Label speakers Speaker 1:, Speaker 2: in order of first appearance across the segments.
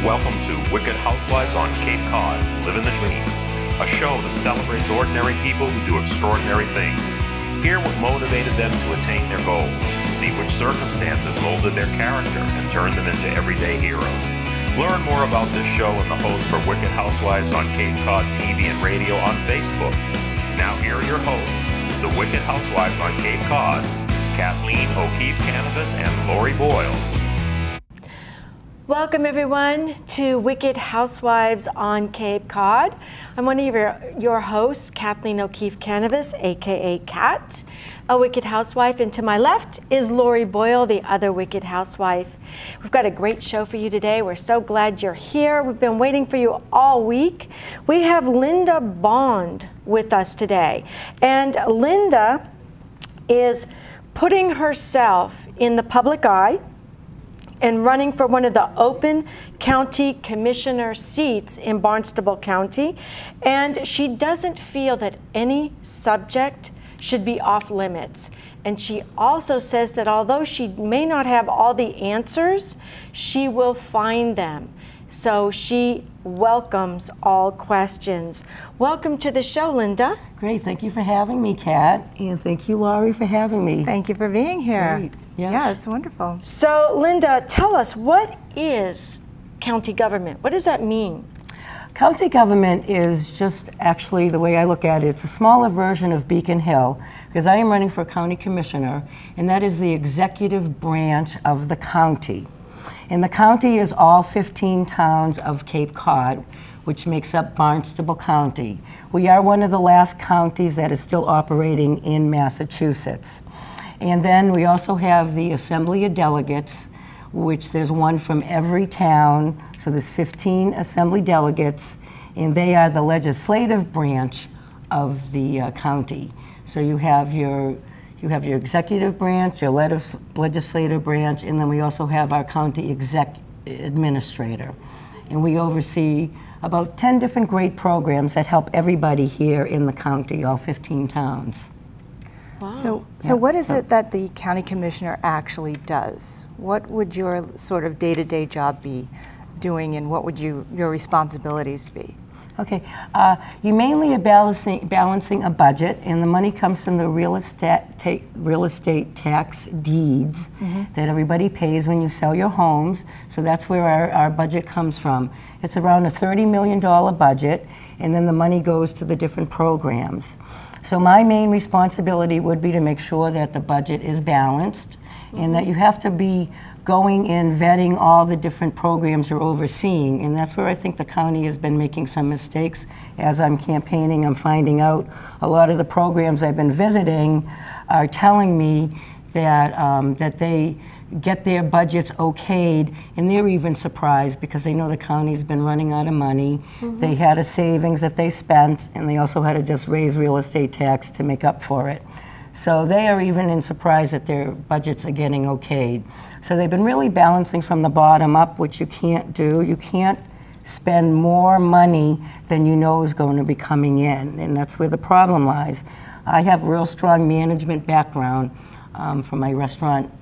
Speaker 1: Welcome to Wicked Housewives on Cape Cod, Living the Dream, a show that celebrates ordinary people who do extraordinary things. Hear what motivated them to attain their goals, see which circumstances molded their character and turned them into everyday heroes. Learn more about this show and the host for Wicked Housewives on Cape Cod TV and radio on Facebook. Now here are your hosts, the Wicked Housewives on Cape Cod, Kathleen O'Keefe-Canavas and Lori Boyle.
Speaker 2: Welcome everyone to Wicked Housewives on Cape Cod. I'm one of your hosts, Kathleen O'Keefe-Canavas, aka Kat, a Wicked Housewife, and to my left is Lori Boyle, the other Wicked Housewife. We've got a great show for you today. We're so glad you're here. We've been waiting for you all week. We have Linda Bond with us today, and Linda is putting herself in the public eye and running for one of the open county commissioner seats in Barnstable County. And she doesn't feel that any subject should be off limits. And she also says that although she may not have all the answers, she will find them. So she welcomes all questions. Welcome to the show, Linda.
Speaker 3: Great, thank you for having me, Kat, and thank you, Laurie, for having me.
Speaker 4: Thank you for being here.
Speaker 3: Great.
Speaker 4: Yeah, it's wonderful.
Speaker 2: So, Linda, tell us, what is county government? What does that mean?
Speaker 3: County government is just actually, the way I look at it, it's a smaller version of Beacon Hill, because I am running for county commissioner, and that is the executive branch of the county. And the county is all 15 towns of Cape Cod, which makes up Barnstable County. We are one of the last counties that is still operating in Massachusetts. And then we also have the Assembly of Delegates, which there's one from every town. So there's 15 Assembly Delegates, and they are the legislative branch of the county. So you have your executive branch, your legislative branch, and then we also have our county administrator. And we oversee about 10 different great programs that help everybody here in the county, all 15 towns.
Speaker 2: Wow.
Speaker 4: So what is it that the county commissioner actually does? What would your sort of day-to-day job be doing, and what would your responsibilities be?
Speaker 3: Okay, you mainly are balancing a budget, and the money comes from the real estate tax deeds that everybody pays when you sell your homes. So that's where our budget comes from. It's around a $30 million budget, and then the money goes to the different programs. So my main responsibility would be to make sure that the budget is balanced, and that you have to be going in vetting all the different programs you're overseeing, and that's where I think the county has been making some mistakes. As I'm campaigning, I'm finding out a lot of the programs I've been visiting are telling me that that they get their budgets okayed, and they're even surprised because they know the county's been running out of money. They had a savings that they spent, and they also had to just raise real estate tax to make up for it. So they are even in surprise that their budgets are getting okayed. So they've been really balancing from the bottom up, which you can't do. You can't spend more money than you know is going to be coming in, and that's where the problem lies. I have a real strong management background from my restaurant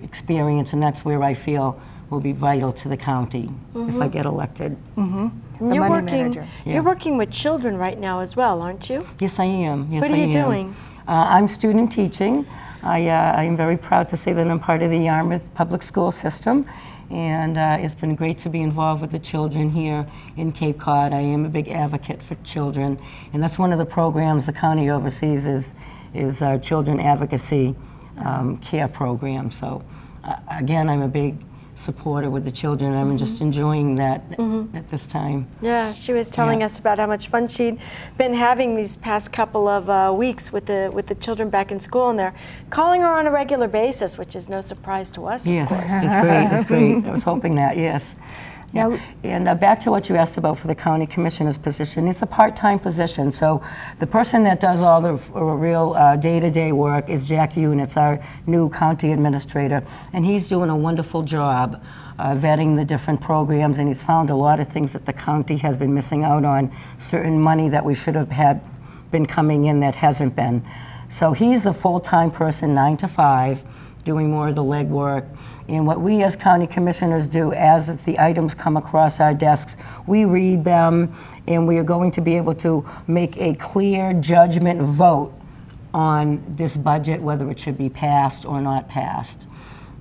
Speaker 3: experience, and that's where I feel will be vital to the county if I get elected.
Speaker 2: You're working with children right now as well, aren't you?
Speaker 3: Yes, I am. Yes,
Speaker 2: what are you doing?
Speaker 3: I'm student teaching. I am very proud to say that I'm part of the Yarmouth public school system, and it's been great to be involved with the children here in Cape Cod. I am a big advocate for children, and that's one of the programs the county oversees is our children advocacy care program. So again, I'm a big supporter with the children. I'm just enjoying that at this time.
Speaker 2: Yeah, she was telling us about how much fun she'd been having these past couple of weeks with the children back in school, and they're calling her on a regular basis, which is no surprise to us.
Speaker 3: Yes, it's great. It's great. I was hoping that. Yes. Yeah. And back to what you asked about for the county commissioner's position, it's a part-time position. So the person that does all the real day-to-day work is Jack Units, our new county administrator, and he's doing a wonderful job vetting the different programs, and he's found a lot of things that the county has been missing out on, certain money that we should have had been coming in that hasn't been. So he's the full-time person, 9 to 5, doing more of the legwork. And what we as county commissioners do, as the items come across our desks, we read them, and we are going to be able to make a clear judgment vote on this budget, whether it should be passed or not passed.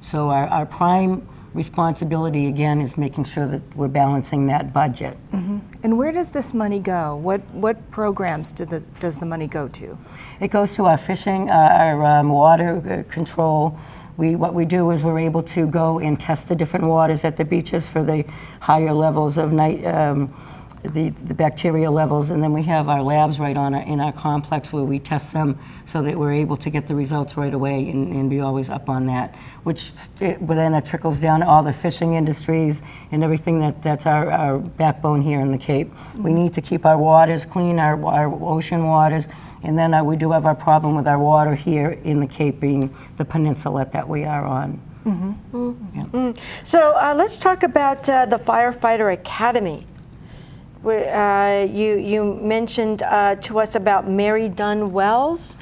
Speaker 3: So our prime responsibility, again, is making sure that we're balancing that budget.
Speaker 4: And where does this money go? What programs does the money go to?
Speaker 3: It goes to our fishing, our water control. What we do is we're able to go and test the different waters at the beaches for the higher levels of the bacteria levels, and then we have our labs right in our complex where we test them so that we're able to get the results right away and be always up on that, which then it trickles down to all the fishing industries and everything that's our backbone here in the Cape. We need to keep our waters clean, our ocean waters, and then we do have our problem with our water here in the Cape, being the peninsula that we are on.
Speaker 2: So let's talk about the Firefighter Academy. You mentioned to us about Mary Dunn Wells.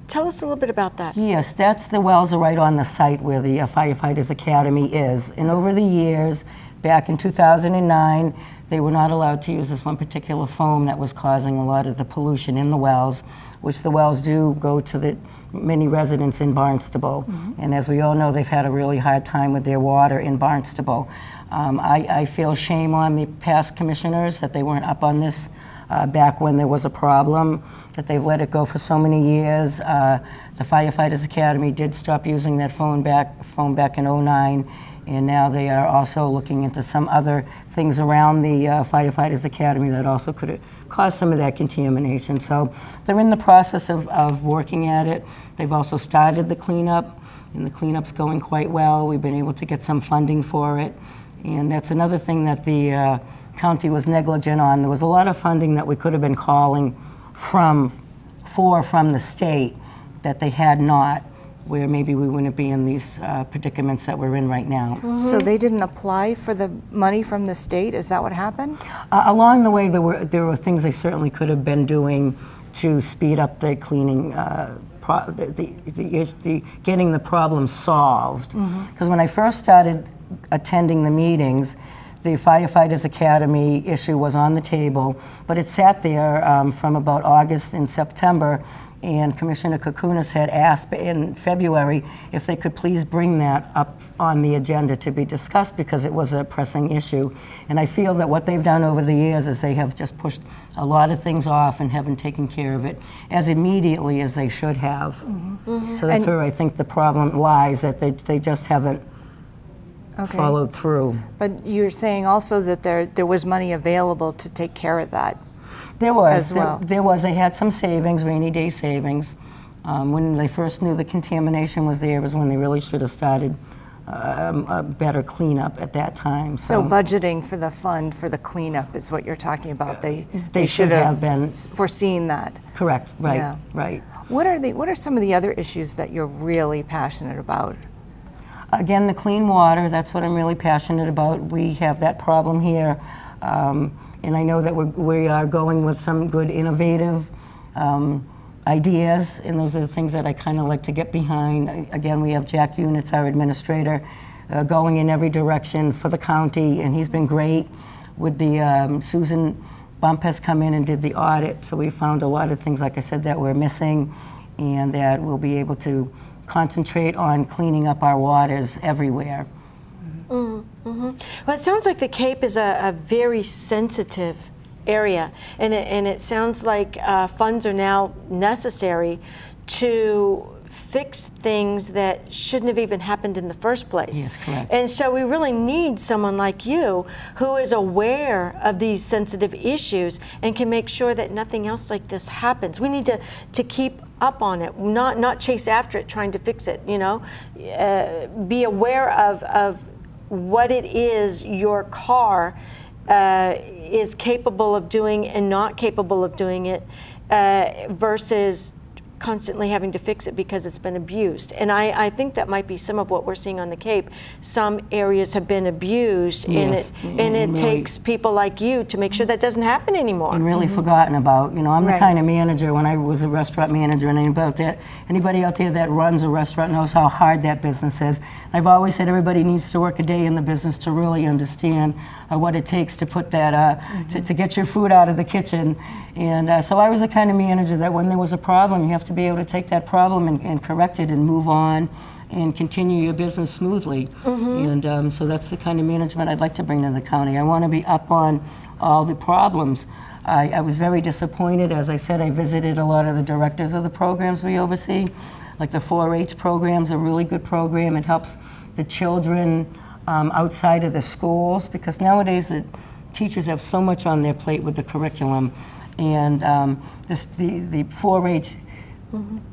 Speaker 2: Tell us a little bit about that.
Speaker 3: Yes, that's the wells are right on the site where the Firefighters Academy is. And over the years, back in 2009, they were not allowed to use this one particular foam that was causing a lot of the pollution in the wells, which the wells do go to the many residents in Barnstable. And as we all know, they've had a really hard time with their water in Barnstable. I feel shame on the past commissioners that they weren't up on this back when there was a problem, that they've let it go for so many years. The Firefighters Academy did stop using that foam back in '09, and now they are also looking into some other things around the Firefighters Academy that also could cause some of that contamination. So they're in the process of working at it. They've also started the cleanup, and the cleanup's going quite well. We've been able to get some funding for it. And that's another thing that the county was negligent on. There was a lot of funding that we could have been calling from the state that they had not, where maybe we wouldn't be in these predicaments that we're in right now.
Speaker 4: So they didn't apply for the money from the state? Is that what happened?
Speaker 3: Along the way, there were things they certainly could have been doing to speed up the cleaning, getting the problem solved. Because when I first started attending the meetings, the Firefighters Academy issue was on the table, but it sat there from about August and September, and Commissioner Kokunas had asked in February if they could please bring that up on the agenda to be discussed because it was a pressing issue. And I feel that what they've done over the years is they have just pushed a lot of things off and haven't taken care of it as immediately as they should have. So that's where I think the problem lies, that they just haven't followed through.
Speaker 4: But you're saying also that there was money available to take care of that.
Speaker 3: There was.
Speaker 4: As well.
Speaker 3: There was. They had some savings, rainy day savings. When they first knew the contamination was there was when they really should have started a better cleanup at that time.
Speaker 4: So budgeting for the fund for the cleanup is what you're talking about. They
Speaker 3: should have been
Speaker 4: foreseen that.
Speaker 3: Correct. Right.
Speaker 4: Yeah.
Speaker 3: Right.
Speaker 4: What are some of the other issues that you're really passionate about?
Speaker 3: Again, the clean water, that's what I'm really passionate about. We have that problem here. And I know that we are going with some good innovative ideas, and those are the things that I kind of like to get behind. Again, we have Jack Units, our administrator, going in every direction for the county, and he's been great. With the Susan Bump has come in and did the audit, so we found a lot of things, like I said, that we're missing, and that we'll be able to concentrate on cleaning up our waters everywhere.
Speaker 2: Well, it sounds like the Cape is a very sensitive area, and it sounds like funds are now necessary to fix things that shouldn't have even happened in the first place.
Speaker 3: Yes, correct.
Speaker 2: And so we really need someone like you who is aware of these sensitive issues and can make sure that nothing else like this happens. We need to keep up on it, not chase after it, trying to fix it, you know. Be aware of what it is your car is capable of doing and not capable of doing it, versus constantly having to fix it because it's been abused. And I think that might be some of what we're seeing on the Cape. Some areas have been abused,
Speaker 3: Yes.
Speaker 2: and it takes people like you to make sure that doesn't happen anymore.
Speaker 3: And really forgotten about. You know, I'm the
Speaker 4: Right.
Speaker 3: kind of manager, when I was a restaurant manager, and anybody out there that runs a restaurant knows how hard that business is. I've always said everybody needs to work a day in the business to really understand what it takes to put that, to get your food out of the kitchen. And so I was the kind of manager that when there was a problem, you have to be able to take that problem and correct it and move on and continue your business smoothly. And so that's the kind of management I'd like to bring to the county. I want to be up on all the problems. I was very disappointed. As I said, I visited a lot of the directors of the programs we oversee. Like the 4-H program's a really good program. It helps the children outside of the schools, because nowadays the teachers have so much on their plate with the curriculum. And the 4-H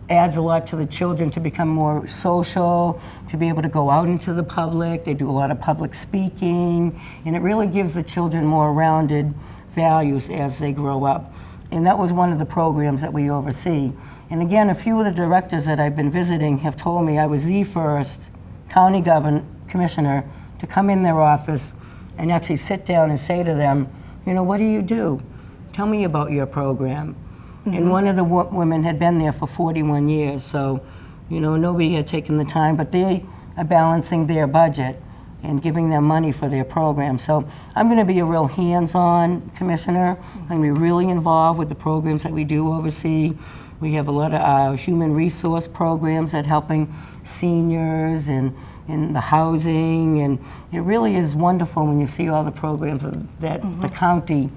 Speaker 3: adds a lot to the children to become more social, to be able to go out into the public. They do a lot of public speaking, and it really gives the children more rounded values as they grow up. And that was one of the programs that we oversee. And again, a few of the directors that I've been visiting have told me I was the first county commissioner to come in their office and actually sit down and say to them, you know, what do you do? Tell me about your program. And one of the women had been there for 41 years, so, you know, nobody had taken the time, but they are balancing their budget and giving them money for their program. So I'm going to be a real hands-on commissioner. I'm going to be really involved with the programs that we do oversee. We have a lot of human resource programs that helping seniors and in the housing, and it really is wonderful when you see all the programs that the county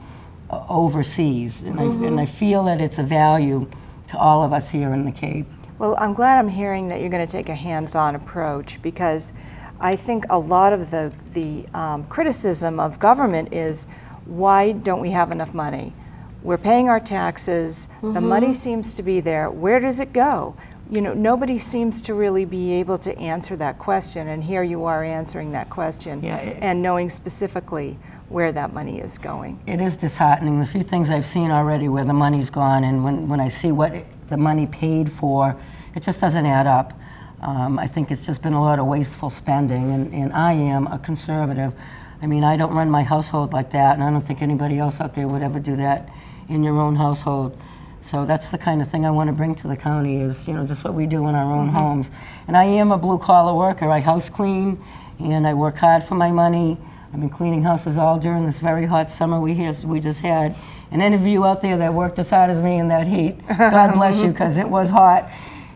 Speaker 3: overseas, and I feel that it's a value to all of us here in the Cape.
Speaker 4: Well, I'm glad I'm hearing that you're going to take a hands-on approach, because I think a lot of the criticism of government is, why don't we have enough money? We're paying our taxes, the money seems to be there, where does it go? You know, nobody seems to really be able to answer that question, and here you are answering that question, and knowing specifically where that money is going.
Speaker 3: It is disheartening. The few things I've seen already where the money's gone, and when I see what the money paid for, it just doesn't add up. I think it's just been a lot of wasteful spending, and I am a conservative. I mean, I don't run my household like that, and I don't think anybody else out there would ever do that in your own household. So that's the kind of thing I want to bring to the county, is, you know, just what we do in our own homes. And I am a blue-collar worker. I house clean, and I work hard for my money. I've been cleaning houses all during this very hot summer we just had. And any of you out there that worked as hard as me in that heat, God bless you, because it was hot.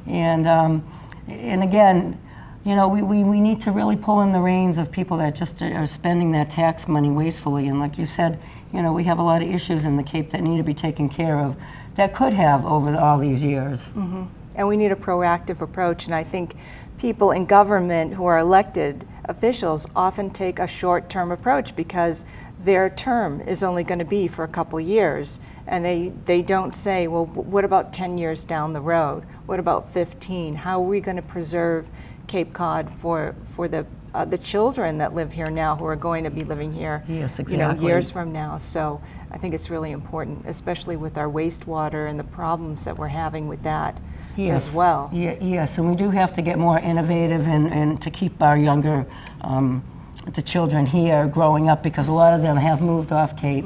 Speaker 3: And again, you know, we need to really pull in the reins of people that just are spending that tax money wastefully. And like you said, you know, we have a lot of issues in the Cape that need to be taken care of, that could have over all these years.
Speaker 4: And we need a proactive approach, and I think people in government who are elected officials often take a short-term approach, because their term is only going to be for a couple years, and they don't say, well, what about 10 years down the road? What about 15? How are we going to preserve Cape Cod for the children that live here now, who are going to be living here, you know, years from now? So I think it's really important, especially with our wastewater and the problems that we're having with that as well.
Speaker 3: Yes, and we do have to get more innovative and to keep our younger, the children here growing up, because a lot of them have moved off Cape,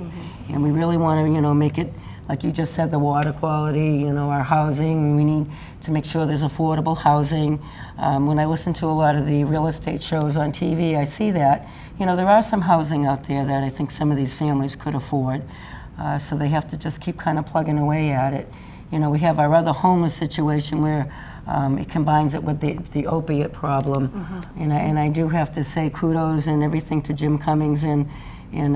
Speaker 3: and we really want to, you know, make it, like you just said, the water quality, you know, our housing. We need to make sure there's affordable housing. When I listen to a lot of the real estate shows on TV, I see that, you know, there are some housing out there that I think some of these families could afford. So they have to just keep kind of plugging away at it. You know, we have our other homeless situation where it combines it with the opiate problem. And I do have to say kudos and everything to Jim Cummings and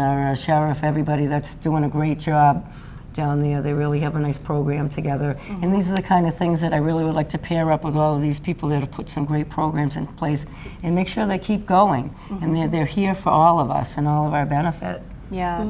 Speaker 3: our sheriff, everybody that's doing a great job down there. They really have a nice program together. And these are the kind of things that I really would like to pair up with all of these people that have put some great programs in place and make sure they keep going. And they're here for all of us and all of our benefit.
Speaker 4: Yeah,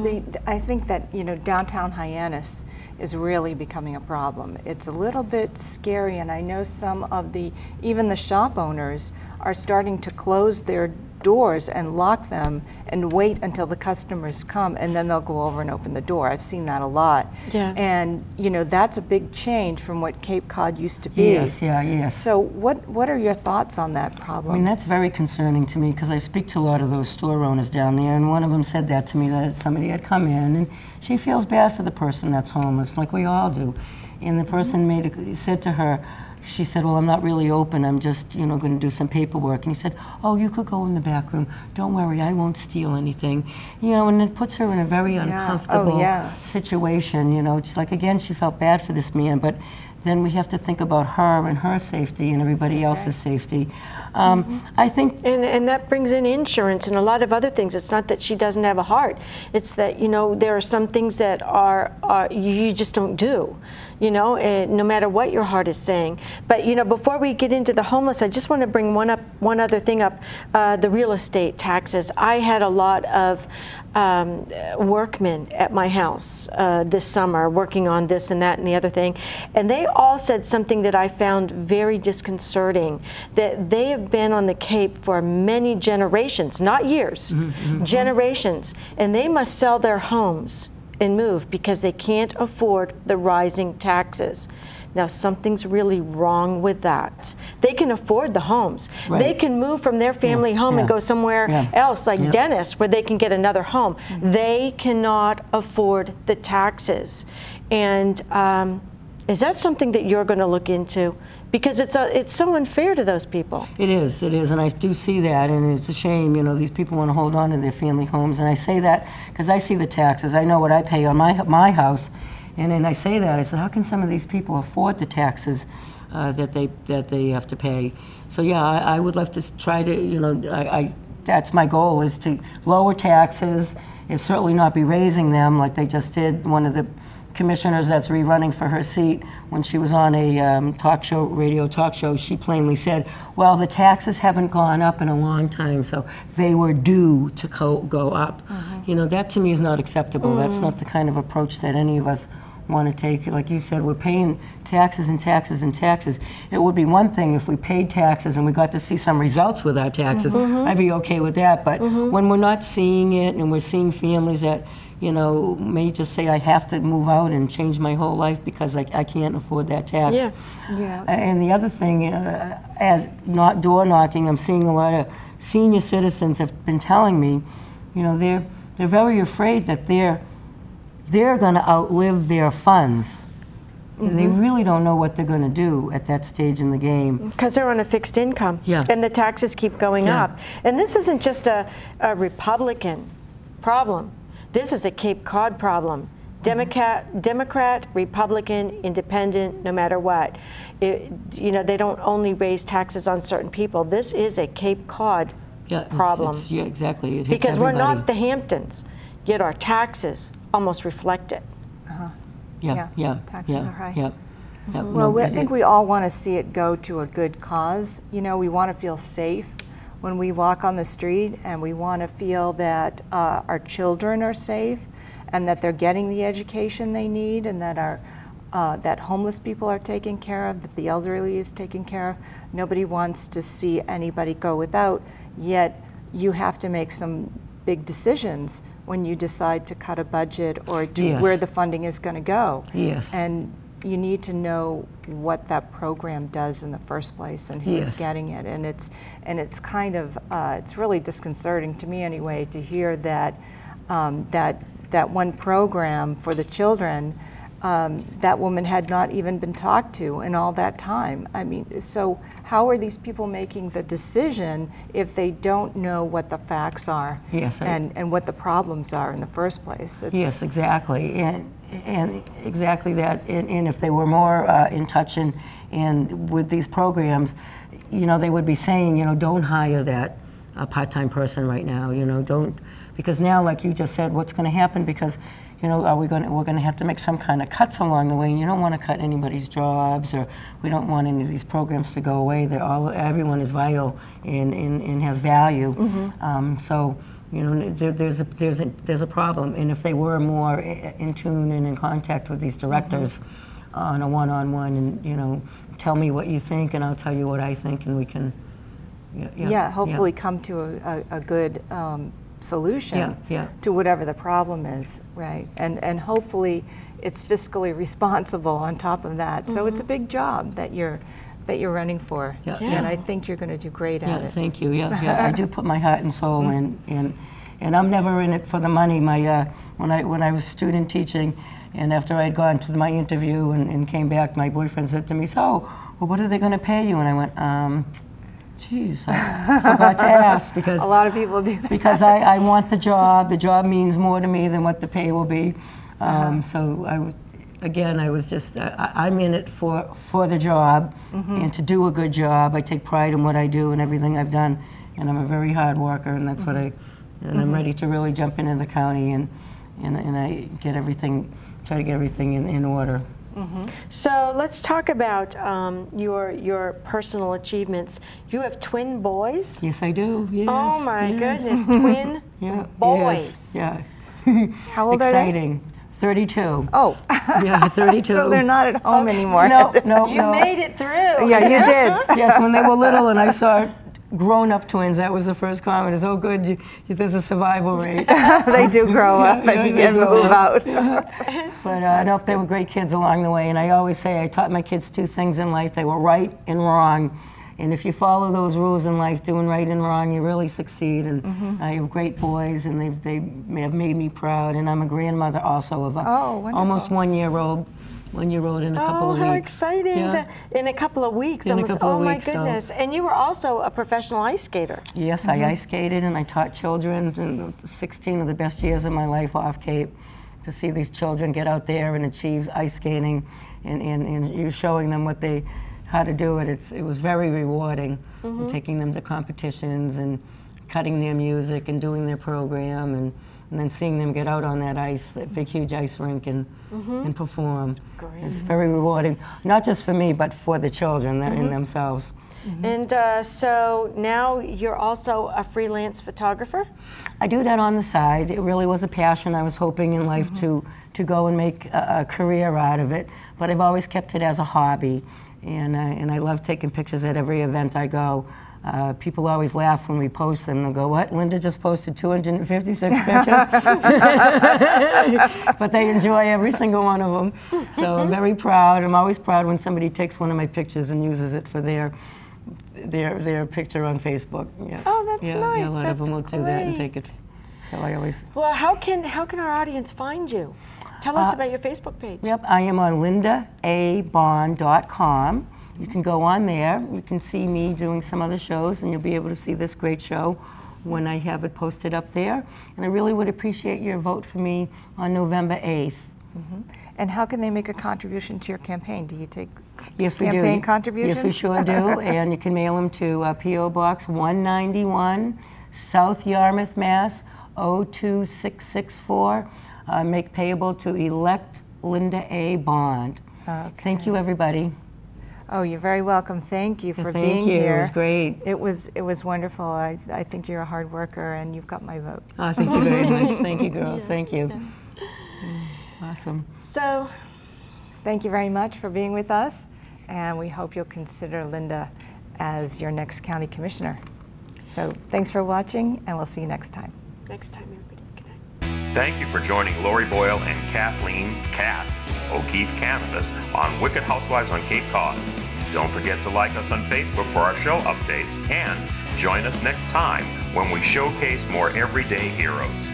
Speaker 4: I think that, you know, downtown Hyannis is really becoming a problem. It's a little bit scary, and I know some of even the shop owners are starting to close their doors and lock them and wait until the customers come, and then they'll go over and open the door. I've seen that a lot.
Speaker 2: Yeah.
Speaker 4: And you know, that's a big change from what Cape Cod used to be.
Speaker 3: Yes, yeah, yes.
Speaker 4: So what are your thoughts on that problem?
Speaker 3: I mean, that's very concerning to me because I speak to a lot of those store owners down there, and one of them said that to me, that somebody had come in and she feels bad for the person that's homeless, like we all do. And the person said to her, she said, well, I'm not really open, I'm just, you know, going to do some paperwork. And he said, oh, you could go in the back room, don't worry, I won't steal anything. You know, and it puts her in a very uncomfortable situation, you know. It's like, again, she felt bad for this man, but then we have to think about her and her safety and everybody else's safety. I think...
Speaker 2: And that brings in insurance and a lot of other things. It's not that she doesn't have a heart. It's that, you know, there are some things that you just don't do, you know, no matter what your heart is saying. But, you know, before we get into the homeless, I just want to bring one other thing up, the real estate taxes. I had a lot of workmen at my house this summer working on this and that and the other thing, and they all said something that I found very disconcerting, that they have been on the Cape for many generations, not years, generations, and they must sell their homes and move because they can't afford the rising taxes. Now, something's really wrong with that. They can afford the homes.
Speaker 3: Right.
Speaker 2: They can move from their family home and go somewhere else, like Dennis, where they can get another home. They cannot afford the taxes. And is that something that you're going to look into? Because it's so unfair to those people.
Speaker 3: It is, and I do see that, and it's a shame, you know, these people want to hold on to their family homes, and I say that because I see the taxes. I know what I pay on my house. And then I say that, I said, how can some of these people afford the taxes that they have to pay? So yeah, I would love to try to, you know, that's my goal, is to lower taxes and certainly not be raising them like they just did. One of the commissioners that's rerunning for her seat, when she was on a radio talk show, she plainly said, well, the taxes haven't gone up in a long time, so they were due to go up. You know, that to me is not acceptable. That's not the kind of approach that any of us want to take. Like you said, we're paying taxes and taxes and taxes. It would be one thing if we paid taxes and we got to see some results with our taxes. I'd be okay with that. But when we're not seeing it and we're seeing families that, you know, may just say, I have to move out and change my whole life because I can't afford that tax. And the other thing, as not door knocking, I'm seeing a lot of senior citizens have been telling me, you know, they're very afraid that they're going to outlive their funds. And they really don't know what they're going to do at that stage in the game.
Speaker 2: Because they're on a fixed income, and the taxes keep going up. And this isn't just a Republican problem. This is a Cape Cod problem. Democrat, Republican, Independent, no matter what. You know, they don't only raise taxes on certain people. This is a Cape Cod problem.
Speaker 3: Yeah, exactly. It hits
Speaker 2: because
Speaker 3: everybody.
Speaker 2: We're not the Hamptons, yet our taxes almost reflect it.
Speaker 4: Taxes are high. Well, I think we all want to see it go to a good cause. You know, we want to feel safe when we walk on the street, and we want to feel that our children are safe and that they're getting the education they need, and that that homeless people are taken care of, that the elderly is taken care of. Nobody wants to see anybody go without, yet you have to make some big decisions when you decide to cut a budget or to where the funding is going to go. And you need to know what that program does in the first place and who's getting it. And it's kind of it's really disconcerting to me anyway to hear that that one program for the children, that woman had not even been talked to in all that time. I mean, so how are these people making the decision if they don't know what the facts are and what the problems are in the first place?
Speaker 3: Yes, exactly. And exactly that. And if they were more in touch and with these programs, you know, they would be saying, you know, don't hire that part-time person right now. You know, don't, because now, like you just said, what's going to happen? Because, you know, we're going to have to make some kind of cuts along the way, and you don't want to cut anybody's jobs, or we don't want any of these programs to go away. Everyone is vital and has value. So, you know, there's a problem, and if they were more in tune and in contact with these directors on a one-on-one, and, you know, tell me what you think, and I'll tell you what I think, and we can
Speaker 4: hopefully come to a good solution to whatever the problem is, right? And hopefully it's fiscally responsible on top of that. So it's a big job that you're running for, and I think you're going to do great at it.
Speaker 3: Thank you. I do put my heart and soul in, and I'm never in it for the money. My when I was student teaching, and after I'd gone to my interview and came back, my boyfriend said to me, "So, well, what are they going to pay you?" And I went, geez, I forgot to ask, because
Speaker 4: a lot of people do that.
Speaker 3: Because I want the job. The job means more to me than what the pay will be. So I was just, I'm in it for the job and to do a good job. I take pride in what I do and everything I've done, and I'm a very hard worker, and that's what I'm ready to really jump into the county and I get everything, try to get everything in order.
Speaker 2: So let's talk about your personal achievements. You have twin boys?
Speaker 3: Yes, I do. Yes.
Speaker 2: Oh my goodness, twin boys.
Speaker 3: Yes. Yeah.
Speaker 4: How old are they?
Speaker 3: Exciting. 32.
Speaker 4: Oh.
Speaker 3: Yeah, 32.
Speaker 4: So they're not at home anymore.
Speaker 3: No.
Speaker 2: You made it through.
Speaker 4: Yeah, you did.
Speaker 3: Yes, when they were little and I saw grown-up twins, that was the first comment, is, oh good, there's a survival rate.
Speaker 4: They do grow up and move out.
Speaker 3: But no, they were great kids along the way, and I always say I taught my kids two things in life. They were right and wrong. And if you follow those rules in life, doing right and wrong, you really succeed. And I have great boys, and they have made me proud. And I'm a grandmother also of a almost one-year-old in a couple of weeks.
Speaker 2: Oh, how exciting.
Speaker 3: Yeah.
Speaker 2: In a couple of weeks.
Speaker 3: In a couple of
Speaker 2: my
Speaker 3: weeks,
Speaker 2: goodness. And you were also a professional ice skater.
Speaker 3: Yes, I ice skated, and I taught children in 16 of the best years of my life off Cape. To see these children get out there and achieve ice skating, and you showing them how to do it, it was very rewarding. And taking them to competitions and cutting their music and doing their program, and then seeing them get out on that ice, that big huge ice rink, and perform.
Speaker 2: Great.
Speaker 3: It's very rewarding, not just for me, but for the children in themselves.
Speaker 2: And so now you're also a freelance photographer?
Speaker 3: I do that on the side. It really was a passion. I was hoping in life to go and make a career out of it, but I've always kept it as a hobby. And I love taking pictures at every event I go. People always laugh when we post them. They'll go, "What? Linda just posted 256 pictures?" But they enjoy every single one of them. So I'm very proud. I'm always proud when somebody takes one of my pictures and uses it for their picture on Facebook. Yeah.
Speaker 2: Oh, that's nice.
Speaker 3: Yeah, a lot of them will do that and take it. So I always.
Speaker 2: Well, how can our audience find you? Tell us about your Facebook page.
Speaker 3: Yep, I am on lindaabond.com. You can go on there. You can see me doing some other shows, and you'll be able to see this great show when I have it posted up there. And I really would appreciate your vote for me on November 8th.
Speaker 4: And how can they make a contribution to your campaign? Do you take
Speaker 3: campaign
Speaker 4: contributions?
Speaker 3: Yes, we sure do. And you can mail them to P.O. Box 191, South Yarmouth, Mass. 02664. Make payable to elect Linda A. Bond.
Speaker 4: Okay.
Speaker 3: Thank you, everybody.
Speaker 4: Oh, you're very welcome. Thank you for being here.
Speaker 3: It was great.
Speaker 4: It was wonderful. I think you're a hard worker, and you've got my vote.
Speaker 3: Oh, thank you very much. Thank you, girls.
Speaker 2: Yes,
Speaker 3: thank you.
Speaker 2: yes.
Speaker 3: Awesome.
Speaker 2: So,
Speaker 4: thank you very much for being with us, and we hope you'll consider Linda as your next county commissioner. So thanks for watching, and we'll see you next time.
Speaker 2: next time, everybody. Good night.
Speaker 1: Thank you for joining Lori Boyle and Kathleen "Kat" O'Keefe Canvas on Wicked Housewives on Cape Cod. Don't forget to like us on Facebook for our show updates, and join us next time when we showcase more everyday heroes.